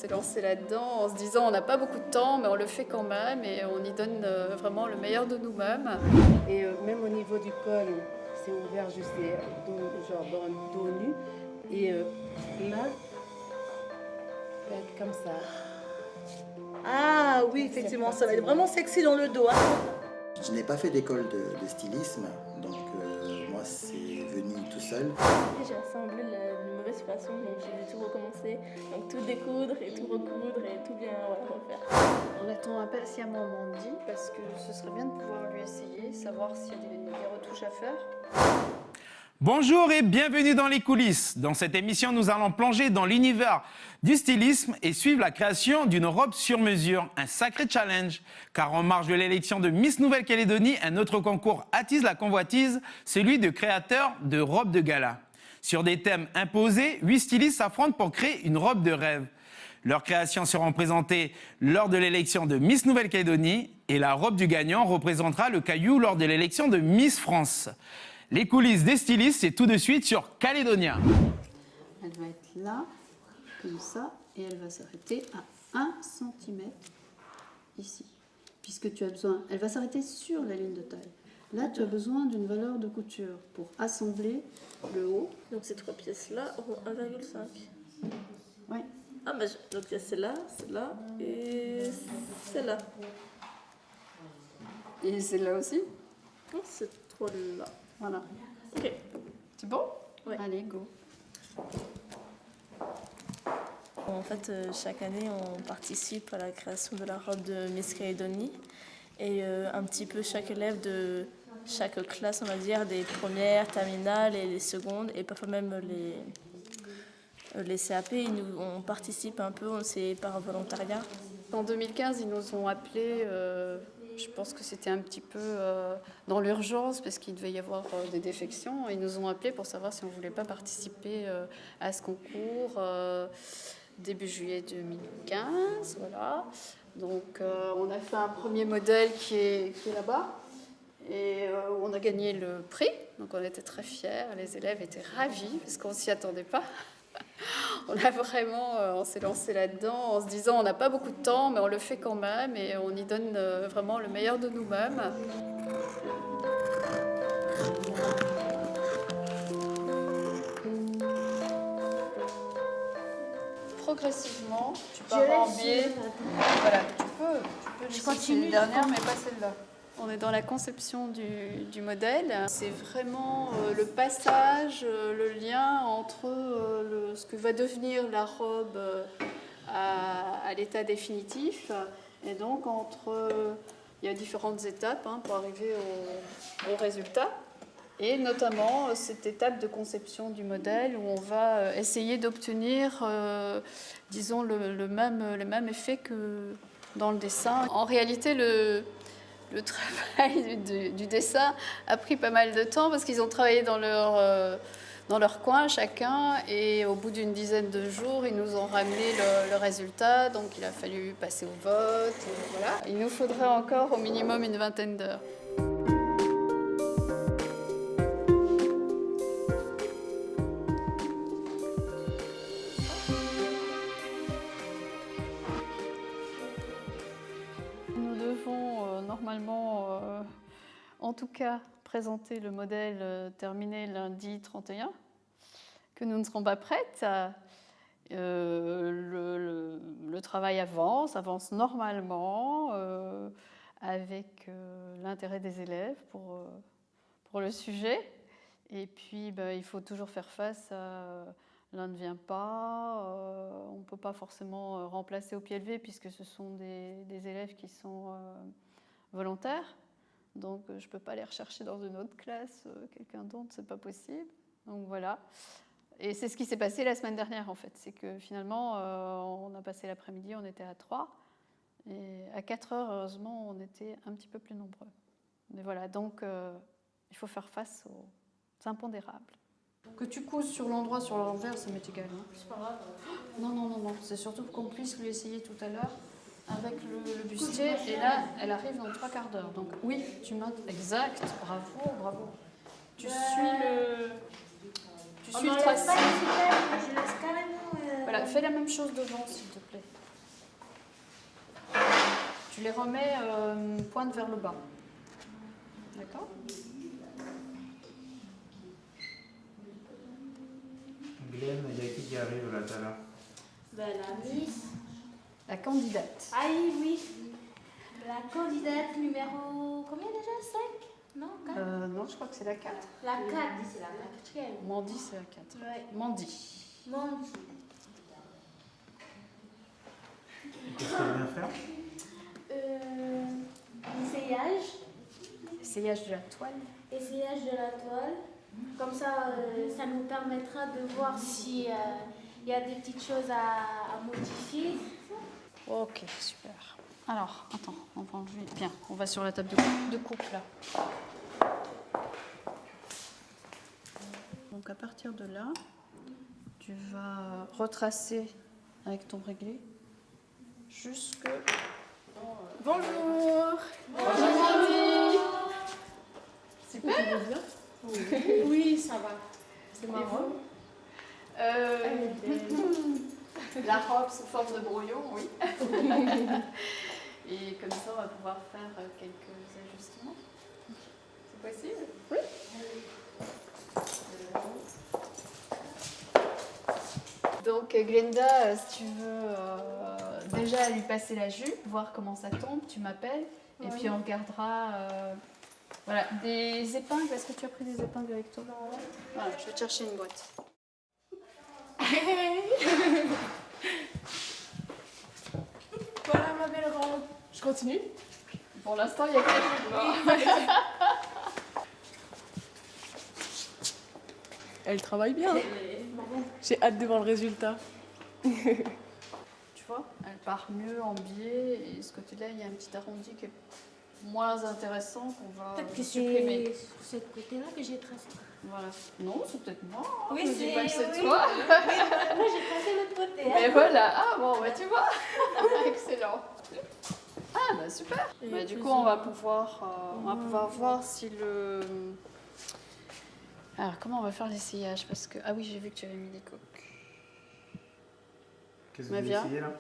s'est lancé là-dedans en se disant on n'a pas beaucoup de temps, mais on le fait quand même et on y donne vraiment le meilleur de nous-mêmes. Et même au niveau du col, c'est ouvert juste genre dans le dos nu. Et là, ça va être comme ça. Ah oui, effectivement, ça va être vraiment sexy dans le dos. Hein. Je n'ai pas fait d'école de stylisme, donc moi c'est venu tout seul. J'ai assemblé la mauvaise façon, donc j'ai dû tout recommencer. Donc tout découdre et tout recoudre et tout bien refaire. On attend impatiemment Mandy parce que ce serait bien de pouvoir lui essayer, savoir s'il y a des retouches à faire. Bonjour et bienvenue dans les coulisses. Dans cette émission, nous allons plonger dans l'univers du stylisme et suivre la création d'une robe sur mesure, un sacré challenge. Car en marge de l'élection de Miss Nouvelle-Calédonie, un autre concours attise la convoitise, celui de créateurs de robes de gala. Sur des thèmes imposés, 8 stylistes s'affrontent pour créer une robe de rêve. Leurs créations seront présentées lors de l'élection de Miss Nouvelle-Calédonie et la robe du gagnant représentera le caillou lors de l'élection de Miss France. Les coulisses des stylistes, c'est tout de suite sur Calédonia. Elle va être là, comme ça, et elle va s'arrêter à 1 cm ici. Puisque tu as besoin, elle va s'arrêter sur la ligne de taille. Là, tu as besoin d'une valeur de couture pour assembler le haut. Donc ces 3 pièces-là auront 1,5. Oui. Ah bah donc il y a celle-là et celle-là. Et celle-là aussi. Non, ces 3-là. Voilà. Ok. C'est bon? Ouais. Allez, go. En fait, chaque année, on participe à la création de la robe de Miss Calédonie. Et un petit peu chaque élève de chaque classe, on va dire, des premières, terminales et les secondes, et parfois même les CAP, on participe un peu, c'est par volontariat. En 2015, ils nous ont appelés, je pense que c'était un petit peu dans l'urgence parce qu'il devait y avoir des défections. Ils nous ont appelés pour savoir si on ne voulait pas participer à ce concours début juillet 2015. Voilà. Donc on a fait un premier modèle qui est là-bas et on a gagné le prix. Donc on était très fiers, les élèves étaient ravis parce qu'on ne s'y attendait pas. On s'est lancé là-dedans en se disant on n'a pas beaucoup de temps, mais on le fait quand même et on y donne vraiment le meilleur de nous-mêmes. Progressivement, tu pars en biais. Voilà, tu peux laisser les dernières, mais pas celle-là. On est dans la conception du modèle. C'est vraiment le passage, le lien entre ce que va devenir la robe à l'état définitif. Et donc, il y a différentes étapes pour arriver au résultat. Et notamment cette étape de conception du modèle où on va essayer d'obtenir, disons, le même effet que dans le dessin. En réalité, le travail du dessin a pris pas mal de temps parce qu'ils ont travaillé dans leur coin chacun et au bout d'une dizaine de jours, ils nous ont ramené le résultat. Donc il a fallu passer au vote. Voilà. Il nous faudrait encore au minimum une 20aine d'heures. Normalement, en tout cas, présenter le modèle terminé lundi 31, que nous ne serons pas prêtes. Le travail avance normalement avec l'intérêt des élèves pour le sujet. Et puis, il faut toujours faire face à l'un ne vient pas, on ne peut pas forcément remplacer au pied levé puisque ce sont des élèves qui sont volontaires. Donc je ne peux pas aller rechercher dans une autre classe quelqu'un d'autre, c'est pas possible. Donc voilà. Et c'est ce qui s'est passé la semaine dernière en fait. C'est que finalement, on a passé l'après-midi, on était à 3. Et à 4 heures, heureusement, on était un petit peu plus nombreux. Mais voilà, donc il faut faire face aux impondérables. Que tu couses sur l'endroit, sur l'envers, ça m'est égal. Hein. C'est pas grave. Non. C'est surtout qu'on puisse lui essayer tout à l'heure avec le bustier. Et là, elle arrive dans 3/4 d'heure. Donc oui, tu notes exact. Bravo. Tu suis le tracé. Je laisse carrément. Voilà, fais la même chose devant, s'il te plaît. Tu les remets pointe vers le bas. D'accord? Glenn, il y a qui arrive là tout à l'heure? Ben, la Miss. La candidate. Ah oui. La candidate numéro. Combien déjà? 5? Non, 4? Non, je crois que c'est la 4. La 4, c'est la 4e. Mandy, c'est la 4. Ouais. Mandy. Mandy. Qu'est-ce qu'elle vient faire? Essayage. Essayage de la toile. Essayage de la toile. Comme ça, ça nous permettra de voir s'il y a des petites choses à modifier. Ok, super. Alors, attends, on va enlever. Bien, on va sur la table de coupe là. Donc à partir de là, tu vas retracer avec ton réglé jusque. Bonjour. Super. Oui, ça va. C'est marrant. La robe sous forme de brouillon, oui. Et comme ça, on va pouvoir faire quelques ajustements. C'est possible? Oui. Donc Glenda, si tu veux déjà lui passer la jupe, voir comment ça tombe, tu m'appelles. Et puis on regardera voilà, des épingles. Est-ce que tu as pris des épingles avec toi? Non. Voilà, je vais te chercher une boîte. Voilà ma belle robe. Je continue? Pour l'instant, il y a quelques Elle travaille bien. J'ai hâte de voir le résultat. Tu vois, elle part mieux en biais et ce côté-là, il y a un petit arrondi qui est moins intéressant qu'on va Peut-être que supprimer. c'est ce côté-là que j'ai tracé. Voilà. Non, c'est peut-être moi. Oui, Je dis pas que c'est oui. toi. Moi, j'ai tracé l'autre côté. hein. Mais voilà. Ah bon, bah tu vois. Excellent. Ah bah super. Et Bah, du plus coup, on va pouvoir voir si le. Alors, comment on va faire l'essayage? Parce que. Ah oui, j'ai vu que tu avais mis des coques. Qu'est-ce que vous avez essayé, là?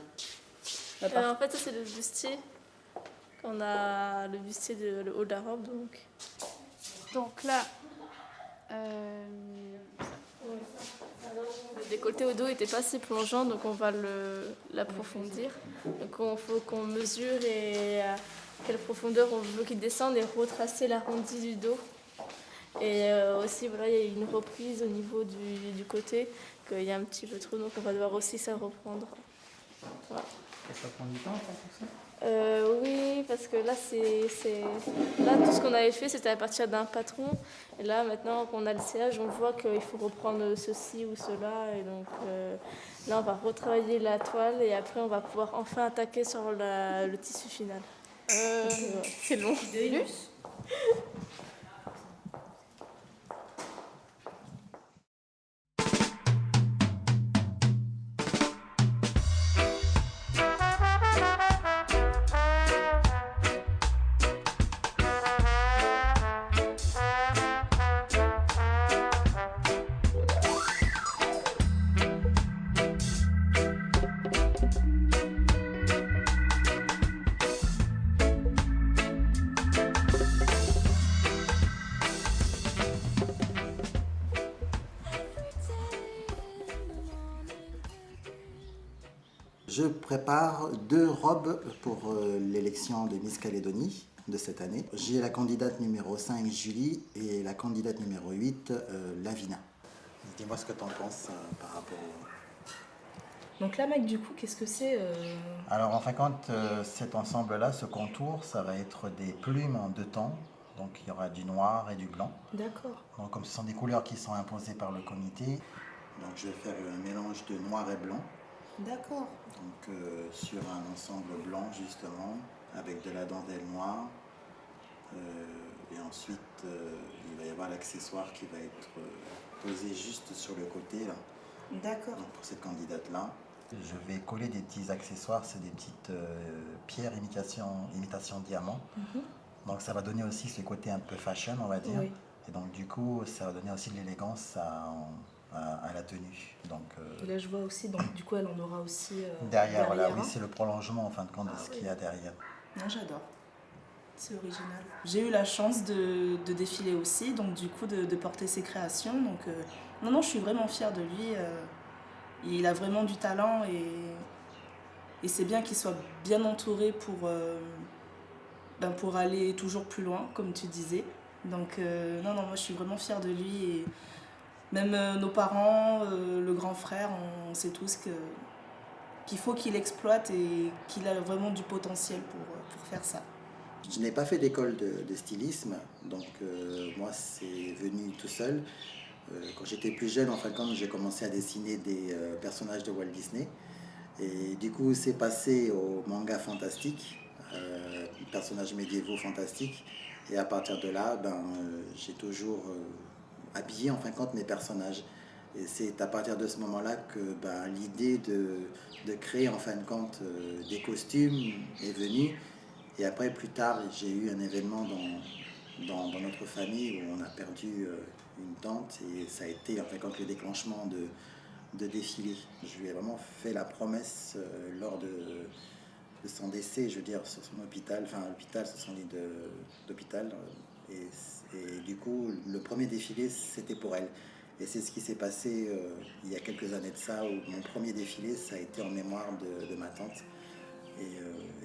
En fait, ça c'est le bustier. On a le bustier de le haut de la robe, donc. Donc là. Le décolleté au dos n'était pas assez plongeant, donc on va l'approfondir. Donc il faut qu'on mesure et à quelle profondeur on veut qu'il descende et retracer l'arrondi du dos. Et aussi, voilà, il y a une reprise au niveau du côté, qu'il y a un petit peu trop, donc on va devoir aussi ça reprendre. Voilà. Et ça prend du temps pour ça? Oui, parce que là, là tout ce qu'on avait fait, c'était à partir d'un patron. Et là, maintenant qu'on a le CH, on voit qu'il faut reprendre ceci ou cela. Et donc là, on va retravailler la toile et après, on va pouvoir enfin attaquer sur le tissu final. C'est long. Je prépare 2 robes pour l'élection de Miss Calédonie de cette année. J'ai la candidate numéro 5, Julie, et la candidate numéro 8, Lavina. Dis-moi ce que tu en penses par rapport au... Donc là, mec, du coup, qu'est-ce que c'est Alors en fin de compte, cet ensemble-là, ce contour, ça va être des plumes en 2 tons. Donc il y aura du noir et du blanc. D'accord. Donc comme ce sont des couleurs qui sont imposées par le comité, donc je vais faire un mélange de noir et blanc. D'accord. Donc sur un ensemble blanc justement, avec de la dentelle noire. Et ensuite, il va y avoir l'accessoire qui va être posé juste sur le côté là. D'accord. Donc pour cette candidate-là, je vais coller des petits accessoires, c'est des petites pierres imitation diamant. Donc ça va donner aussi ce côté un peu fashion, on va dire. Oui. Et donc du coup, ça va donner aussi de l'élégance à la tenue. Donc, Et là, je vois aussi, donc du coup, elle en aura aussi derrière, voilà, oui, hein. c'est le prolongement en fin de compte de ce qu'il y a derrière. Non, j'adore. C'est original. J'ai eu la chance de défiler aussi, donc du coup de porter ses créations. Donc non, je suis vraiment fière de lui. Il a vraiment du talent et c'est bien qu'il soit bien entouré pour aller toujours plus loin, comme tu disais. Donc non, moi je suis vraiment fière de lui. Et même nos parents, le grand frère, on sait tous qu'il faut qu'il exploite et qu'il a vraiment du potentiel pour faire ça. Je n'ai pas fait d'école de stylisme, donc moi c'est venu tout seul. Quand j'étais plus jeune, en fin de compte, j'ai commencé à dessiner des personnages de Walt Disney. Et du coup, c'est passé au manga fantastique, personnages médiévaux fantastiques. Et à partir de là, j'ai toujours habillé en fin de compte mes personnages. Et c'est à partir de ce moment-là que l'idée de créer en fin de compte des costumes est venue. Et après, plus tard, j'ai eu un événement dans notre famille où on a perdu une tante et ça a été en fin de compte le déclenchement de défilé. Je lui ai vraiment fait la promesse lors de son décès, je veux dire, sur son hôpital, sur son lit d'hôpital. Et du coup, le premier défilé, c'était pour elle. Et c'est ce qui s'est passé il y a quelques années de ça, où mon premier défilé, ça a été en mémoire de ma tante.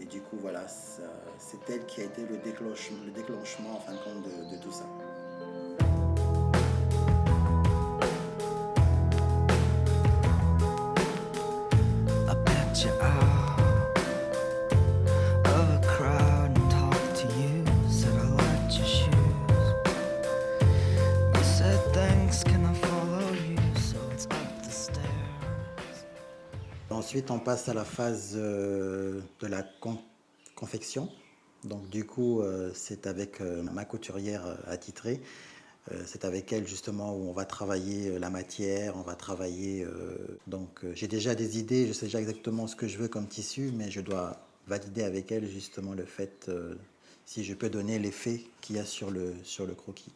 Et du coup, voilà, c'est elle qui a été le déclenchement en fin de compte de tout ça. Ensuite, on passe à la phase de la confection. Donc, du coup, c'est avec ma couturière attitrée. C'est avec elle, justement, où on va travailler la matière, on va travailler... j'ai déjà des idées, je sais déjà exactement ce que je veux comme tissu, mais je dois valider avec elle, justement, le fait si je peux donner l'effet qu'il y a sur le croquis.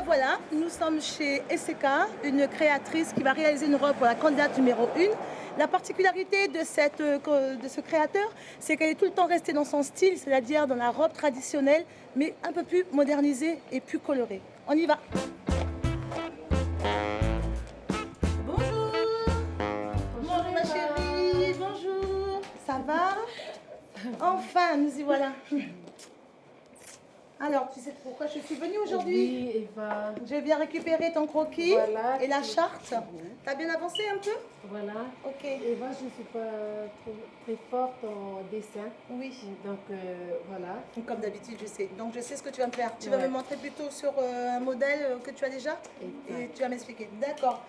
Voilà, nous sommes chez SK, une créatrice qui va réaliser une robe pour la candidate numéro 1. La particularité de ce créateur, c'est qu'elle est tout le temps restée dans son style, c'est-à-dire dans la robe traditionnelle, mais un peu plus modernisée et plus colorée. On y va. Bonjour. Bonjour ma chérie, bonjour. Ça va? Enfin, nous y voilà. Alors, tu sais pourquoi je suis venue aujourd'hui? Oui, Eva. J'ai bien récupéré ton croquis Voilà, et la charte. T'as bien avancé un peu? Voilà. Ok. Eva, je ne suis pas très forte en dessin. Oui. Donc, voilà. Comme d'habitude, je sais. Donc, je sais ce que tu vas me faire. Tu vas me montrer plutôt sur un modèle que tu as déjà et tu vas m'expliquer. D'accord.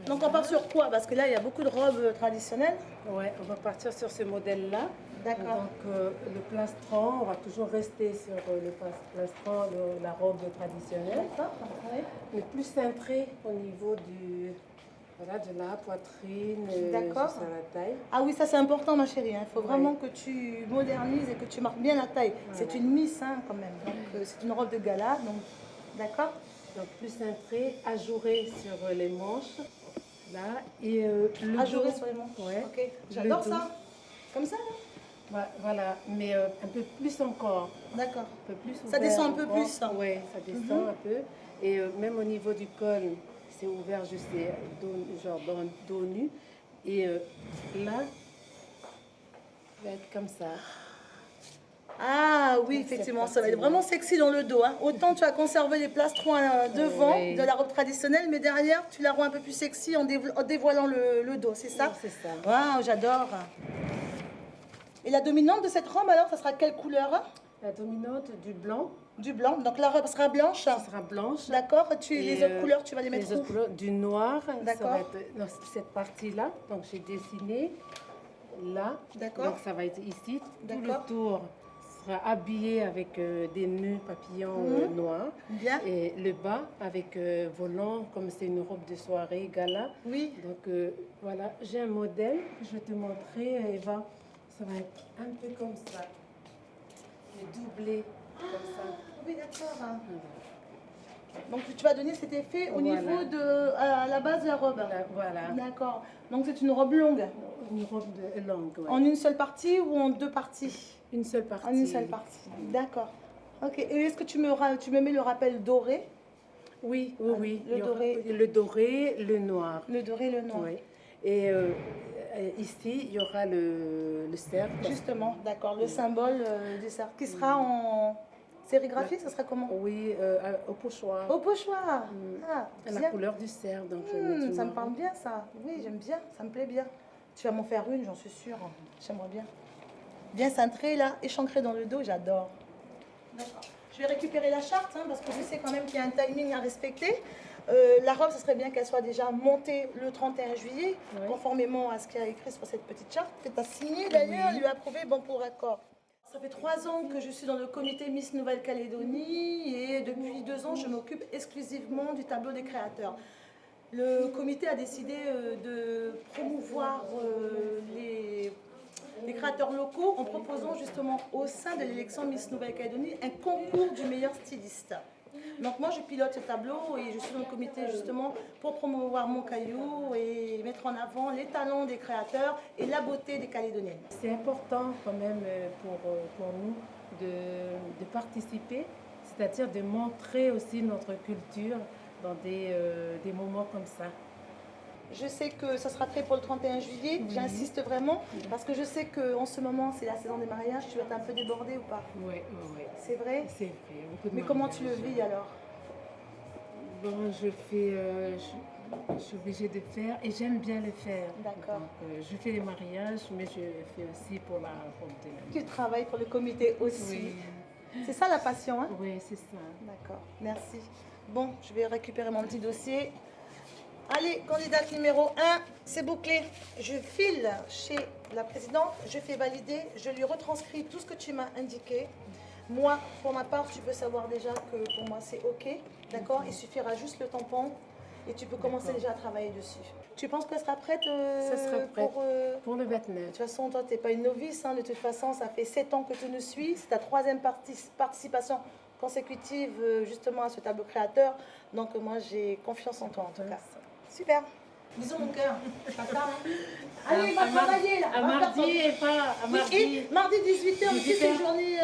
Donc, on part sur quoi? Parce que là, il y a beaucoup de robes traditionnelles. Ouais, on va partir sur ce modèle-là. D'accord. Donc, le plastron, on va toujours rester sur le plastron, la robe traditionnelle. Mais plus cintré au niveau de la poitrine, D'accord. jusqu'à la taille. Ah oui, ça c'est important ma chérie. Il faut vraiment que tu modernises et que tu marques bien la taille. Voilà. C'est une miss quand même. Donc c'est une robe de gala. Donc d'accord. Donc plus cintré, ajouré sur les manches. Là, et ajouré sur les manches. Ouais. Ok. J'adore ça. Comme ça là. Voilà, mais un peu plus encore. D'accord. Un peu plus. Ça descend un peu plus. Oui, ça descend un peu. Et même au niveau du col, c'est ouvert juste genre dans le dos nu. Et là, ça va être comme ça. Ah oui, effectivement, ça va être vraiment sexy dans le dos. Hein. Autant tu as conservé les plastrons devant de la robe traditionnelle, mais derrière, tu la rends un peu plus sexy en dévoilant le dos, c'est ça? Oui, c'est ça. Waouh, j'adore. Et la dominante de cette robe, alors, ça sera quelle couleur? La dominante du blanc. Du blanc. Donc la robe sera blanche. Ça sera blanche. D'accord. Et, Les autres couleurs, tu vas les mettre Les autres où? couleurs, du noir. Ça D'accord. va être dans cette partie-là. Donc j'ai dessiné là. D'accord. Donc ça va être ici. Tout le D'accord. tour sera habillé avec des nœuds papillons noirs. Bien. Et le bas avec volant, comme c'est une robe de soirée, gala. Oui. Donc voilà, j'ai un modèle que je vais te montrer, Eva. Ça va être un peu comme ça. Le doublé, comme ça. Oui, d'accord. Donc tu vas donner cet effet au Voilà. niveau de à la base de la robe. Voilà. D'accord. Donc c'est une robe longue. Une robe longue, ouais. En une seule partie ou en deux parties? Une seule partie. En une seule partie. D'accord. Ok. Et est-ce que tu me mets le rappel doré? Oui, oui, oui. Le Il y aura doré. Le doré, le noir. Le doré, le noir. Oui. Et ici, il y aura le cercle. Justement, d'accord. Le symbole du cercle qui sera en sérigraphie, ça sera comment? Oui, au pochoir. Au pochoir. Ah, La bien. couleur du cercle. Donc je vais mettre du Ça me noir. parle bien ça. Oui, j'aime bien. Ça me plaît bien. Tu vas m'en faire une, j'en suis sûre. J'aimerais bien. Bien cintré là, échancré dans le dos, j'adore. D'accord. Je vais récupérer la charte parce que je sais quand même qu'il y a un timing à respecter. La robe, ce serait bien qu'elle soit déjà montée le 31 juillet, Oui. conformément à ce qu'il y a écrit sur cette petite charte, que tu as signé d'ailleurs, lui approuvé, bon pour accord. Ça fait 3 ans que je suis dans le comité Miss Nouvelle-Calédonie et depuis 2 ans, je m'occupe exclusivement du tableau des créateurs. Le comité a décidé de promouvoir les créateurs locaux en proposant justement au sein de l'élection Miss Nouvelle-Calédonie un concours du meilleur styliste. Donc moi je pilote ce tableau et je suis dans le comité justement pour promouvoir mon caillou et mettre en avant les talents des créateurs et la beauté des Calédoniennes. C'est important quand même pour nous de participer, c'est-à-dire de montrer aussi notre culture dans des moments comme ça. Je sais que ça sera prêt pour le 31 juillet, j'insiste vraiment, parce que je sais qu'en ce moment c'est la saison des mariages, tu vas être un peu débordée ou pas? Oui, oui, C'est vrai? c'est vrai. Beaucoup de Mais comment tu le mariages. vis alors? Bon, je suis obligée de faire et j'aime bien le faire. D'accord. Donc, je fais les mariages, mais je fais aussi pour la robe de la Tu travailles pour le comité aussi. Oui, C'est ça la passion, hein? oui, c'est ça. D'accord, merci. Bon, je vais récupérer mon petit dossier. Allez, candidate numéro 1, c'est bouclé. Je file chez la présidente, je fais valider, je lui retranscris tout ce que tu m'as indiqué. Moi, pour ma part, tu peux savoir déjà que pour moi c'est OK, d'accord? Il suffira juste le tampon et tu peux commencer déjà à travailler dessus. Tu penses qu'elle sera prête Ça sera prêt pour, pour le de 29. toute façon, toi, tu n'es pas une novice. De toute façon, ça fait 7 ans que tu nous suis. C'est ta 3e participation consécutive justement à ce tableau créateur. Donc, moi, j'ai confiance en toi, en tout cas. Super. Bisous, mon cœur. Pas tard, hein. Allez, va travailler, là. À Va mardi faire et pas à ton- mardi. Et mardi 18h, ici, c'est 18h. journée...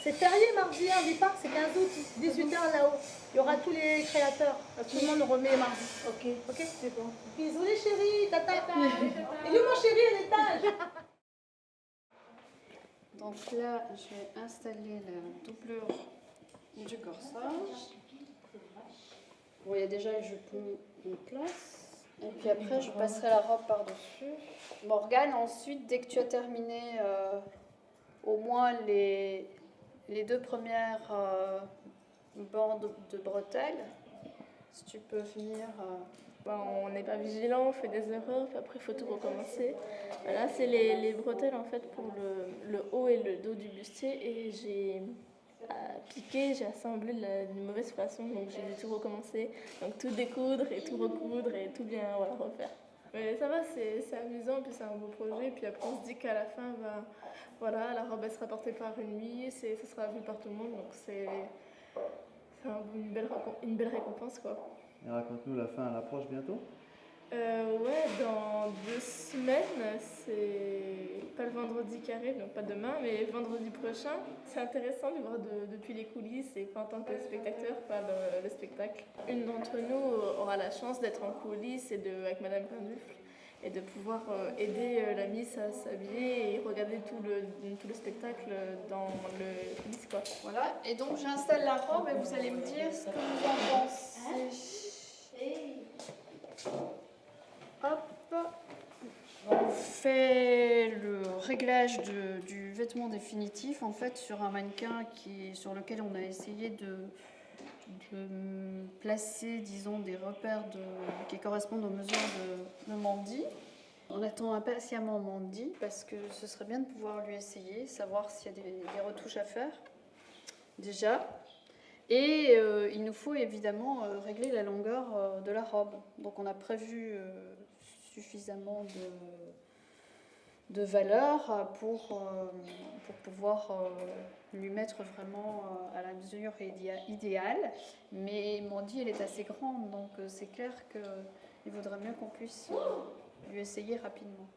c'est férié mardi, on dit pas, c'est 15 août, 18h là-haut. Il y aura tous les créateurs. Tout le monde remet mardi. Ok. Ok, c'est bon. Bisous les chéris, tata. Et lui, mon chéri, à l'étage. Donc là, je vais installer la doublure du corsage. Bon, il y a déjà le jupon en place. Et puis après, je passerai la robe par-dessus. Morgane, ensuite, dès que tu as terminé au moins les 2 premières bandes de bretelles, si tu peux venir... On n'est pas vigilant, on fait des erreurs, puis après il faut tout recommencer. Là, c'est les bretelles en fait pour le haut et le dos du bustier et j'ai piqué, j'ai assemblé d'une mauvaise façon, donc j'ai dû tout recommencer. Donc tout découdre et tout recoudre et tout bien refaire. Mais ça va, c'est amusant, puis c'est un beau projet, puis après on se dit qu'à la fin, voilà, la robe elle sera portée par une nuit, ça sera vu par tout le monde, donc c'est une belle récompense quoi. Et raconte-nous, la fin, elle approche bientôt? Ouais, dans 2 semaines, c'est pas le vendredi qui arrive, donc pas demain, mais vendredi prochain. C'est intéressant de voir depuis les coulisses et pas en tant que spectateur, pas le spectacle. Une d'entre nous aura la chance d'être en coulisses et avec Madame Pindufle et de pouvoir aider la Miss à s'habiller et regarder tout le spectacle dans le coulisses, quoi. Voilà, et donc j'installe la robe et vous allez me dire ce que vous en pensez. Hop, on fait le réglage du vêtement définitif en fait sur un mannequin sur lequel on a essayé de placer, disons, des repères qui correspondent aux mesures de Mandy. On attend impatiemment Mandy parce que ce serait bien de pouvoir lui essayer, savoir s'il y a des retouches à faire déjà. Et il nous faut évidemment régler la longueur de la robe. Donc on a prévu suffisamment de valeur pour pouvoir lui mettre vraiment à la mesure idéale. Mais Mandy, elle est assez grande, donc c'est clair qu'il vaudrait mieux qu'on puisse lui essayer rapidement.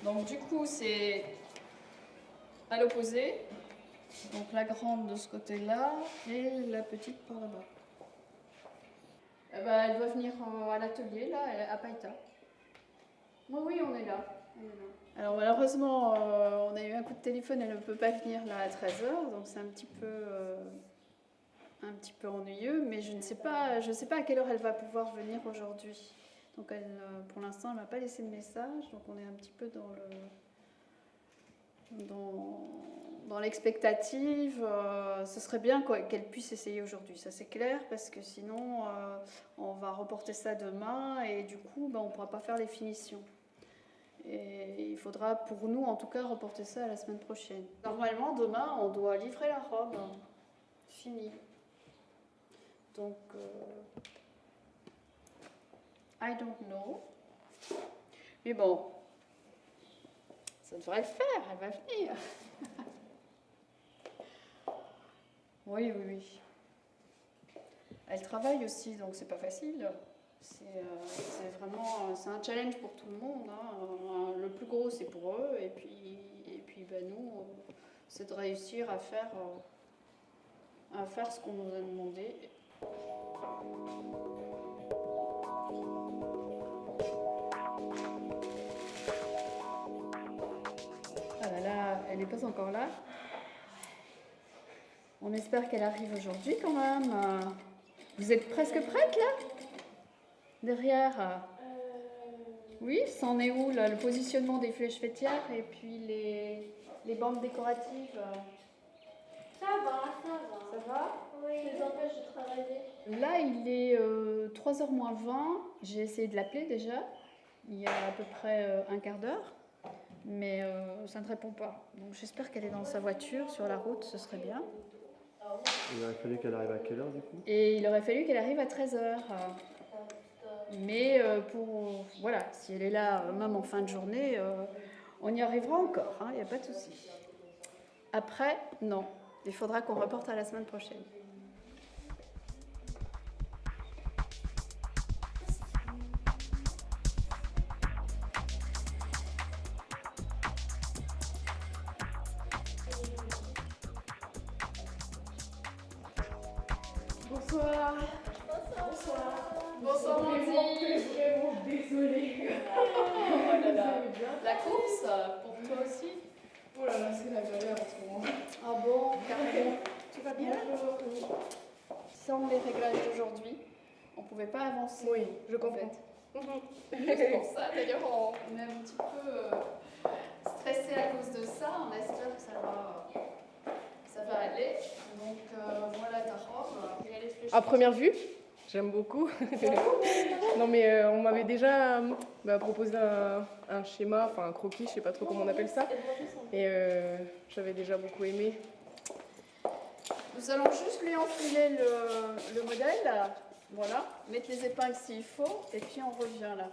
Donc du coup, c'est à l'opposé. Donc la grande de ce côté-là et la petite par là-bas. Elle doit venir à l'atelier, là, à Païta. Oui, on est là. Alors malheureusement, on a eu un coup de téléphone, elle ne peut pas venir là à 13h, donc c'est un petit peu ennuyeux, mais je ne sais pas à quelle heure elle va pouvoir venir aujourd'hui. Donc pour l'instant, elle ne m'a pas laissé de message, donc on est un petit peu dans l'expectative. Ce serait bien qu'elle puisse essayer aujourd'hui, ça c'est clair, parce que sinon on va reporter ça demain et du coup on ne pourra pas faire les finitions. Et il faudra pour nous en tout cas reporter ça à la semaine prochaine. Normalement demain on doit livrer la robe finie. Donc I don't know. Mais bon, ça devrait le faire, elle va venir. Oui. Elle travaille aussi, donc c'est pas facile. C'est vraiment un challenge pour tout le monde. Hein. Le plus gros, c'est pour eux, et puis nous, c'est de réussir à faire ce qu'on nous a demandé. Ah là, elle n'est pas encore là. On espère qu'elle arrive aujourd'hui quand même. Vous êtes presque prête là? Derrière? Oui, c'en est où là? Le positionnement des flèches fêtières et puis les bandes décoratives? Ça va. Ça va? Oui. Les empêche de travailler. Là, il est 3h moins 20. J'ai essayé de l'appeler déjà. Il y a à peu près un quart d'heure. Mais ça ne répond pas. Donc j'espère qu'elle est dans sa voiture, sur la route, ce serait bien. Il aurait fallu qu'elle arrive à quelle heure du coup? Et il aurait fallu qu'elle arrive à 13h. Mais voilà, si elle est là, même en fin de journée, on y arrivera encore, il n'y a pas de souci. Après, non. Il faudra qu'on reporte à la semaine prochaine. Bonsoir. Bonsoir Mandy. Vraiment désolée. La course, pour toi aussi? Oh là là, c'est la galère en ce moment. Ah bon, carrément. Tu vas bien? Sans les réglages d'aujourd'hui, on ne pouvait pas avancer. Oui, je comprends. C'est pour ça, d'ailleurs, on est un petit peu stressé à cause de ça. On espère que ça va aller. Donc voilà ta robe. Et elle est fléchée. À première vue, j'aime beaucoup. Non mais on m'avait déjà proposé un schéma, enfin un croquis, je sais pas trop comment on appelle ça. Et j'avais déjà beaucoup aimé. Nous allons juste lui enfiler le modèle. Voilà, mettre les épingles s'il faut, et puis on revient là.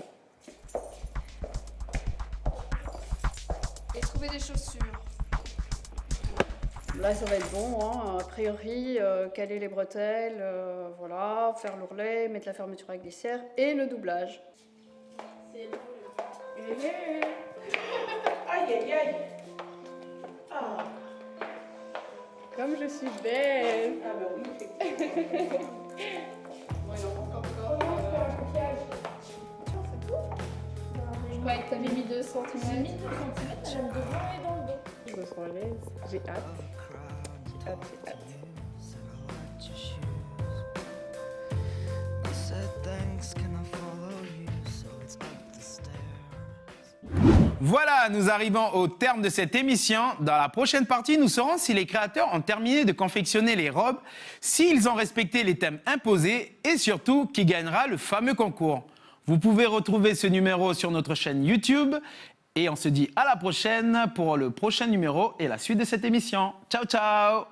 Et trouver des chaussures. Là, ça va être bon, hein. A priori, caler les bretelles, voilà, faire l'ourlet, mettre la fermeture avec glissière et le doublage. C'est Aïe aïe aïe. Ah. Comme je suis belle. Ah bah oui. Je croyais que tu avais mis 2 cm. J'ai mis 2 cm, j'aime devant et dans le dos. Je me sens à l'aise. J'ai hâte. J'ai hâte. I said thanks, can I follow you? So it's up the stairs. Voilà, nous arrivons au terme de cette émission. Dans la prochaine partie, nous saurons si les créateurs ont terminé de confectionner les robes, s'ils ont respecté les thèmes imposés et surtout qui gagnera le fameux concours. Vous pouvez retrouver ce numéro sur notre chaîne YouTube et on se dit à la prochaine pour le prochain numéro et la suite de cette émission. Ciao, ciao!